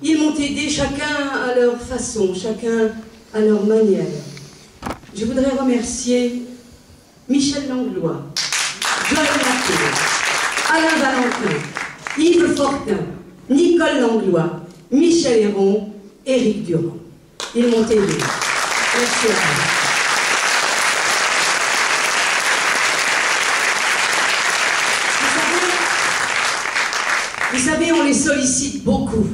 Ils m'ont aidé chacun à leur façon, chacun à leur manière. Je voudrais remercier Michel Langlois, Joël Martel, Alain Valentin, Yves Fortin, Nicole Langlois, Michel Héron, Éric Durand. Ils m'ont aidé. Merci à vous. Vous savez, on les sollicite beaucoup.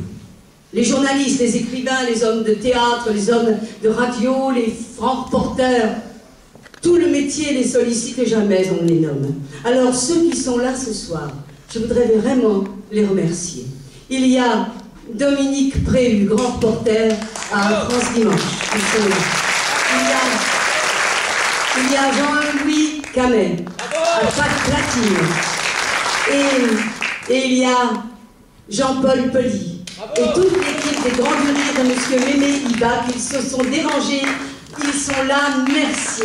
Les journalistes, les écrivains, les hommes de théâtre, les hommes de radio, les francs reporters. Tout le métier les sollicite et jamais on les nomme. Alors ceux qui sont là ce soir, je voudrais vraiment les remercier. Il y a Dominique Préhu, grand reporter à France Dimanche. Ils sont là. Il y a Jean-Louis Camet à Pâques Platine. Et il y a Jean-Paul Pelly. Et toute l'équipe des Grands du Rire de M. Mémé Iba, qui se sont dérangés. Ils sont là, merci.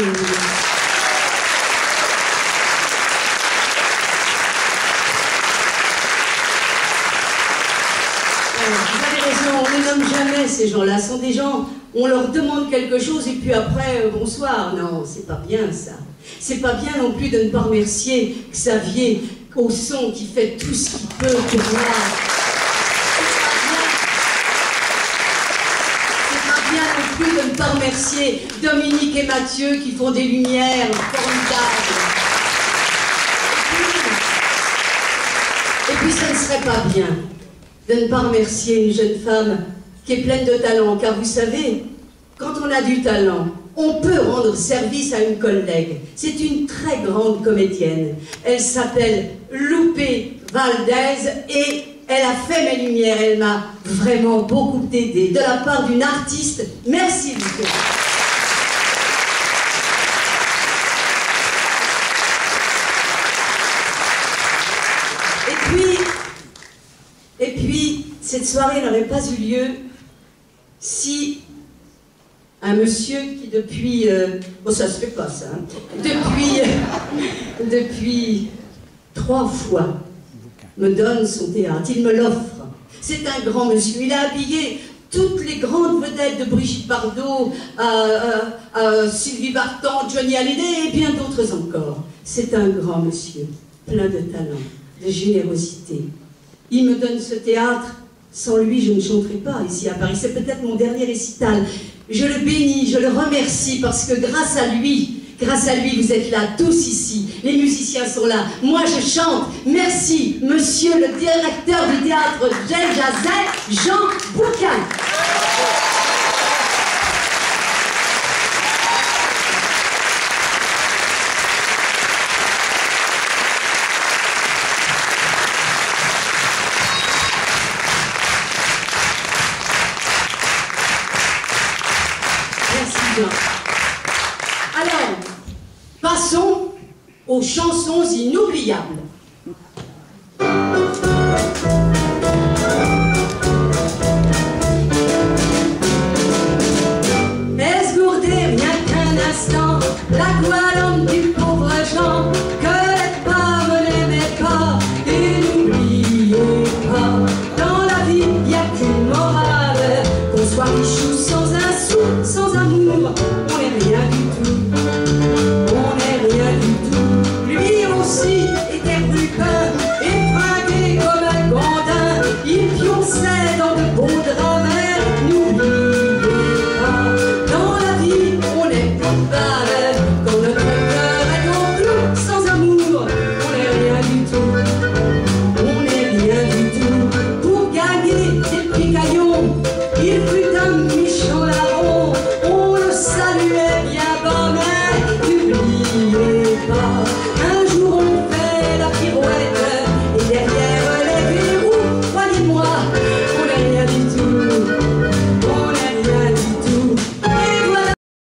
Vous avez raison, on ne nomme jamais ces gens-là. Ce sont des gens, on leur demande quelque chose et puis après, bonsoir. Non, c'est pas bien ça. C'est pas bien non plus de ne pas remercier Xavier au son qui fait tout ce qu'il peut pour moi. De ne pas remercier Dominique et Mathieu qui font des lumières formidables. Et puis ça ne serait pas bien de ne pas remercier une jeune femme qui est pleine de talent, car vous savez, quand on a du talent, on peut rendre service à une collègue. C'est une très grande comédienne. Elle s'appelle Loupé Valdez et elle a fait mes lumières, elle m'a vraiment beaucoup aidé. De la part d'une artiste, merci beaucoup. Et puis, cette soirée n'aurait pas eu lieu si un monsieur qui depuis... bon, ça se fait pas ça. Hein, depuis 3 fois, me donne son théâtre, il me l'offre. C'est un grand monsieur, il a habillé toutes les grandes vedettes de Brigitte Bardot, Sylvie Vartan, Johnny Hallyday et bien d'autres encore. C'est un grand monsieur, plein de talent, de générosité. Il me donne ce théâtre, sans lui je ne chanterai pas ici à Paris, c'est peut-être mon dernier récital. Je le bénis, je le remercie parce que grâce à lui, vous êtes là, tous ici. Les musiciens sont là. Moi, je chante. Merci, monsieur le directeur du théâtre Jel Jazet, Jean Boucan. Merci, Jean. Alors, passons aux chansons inoubliables.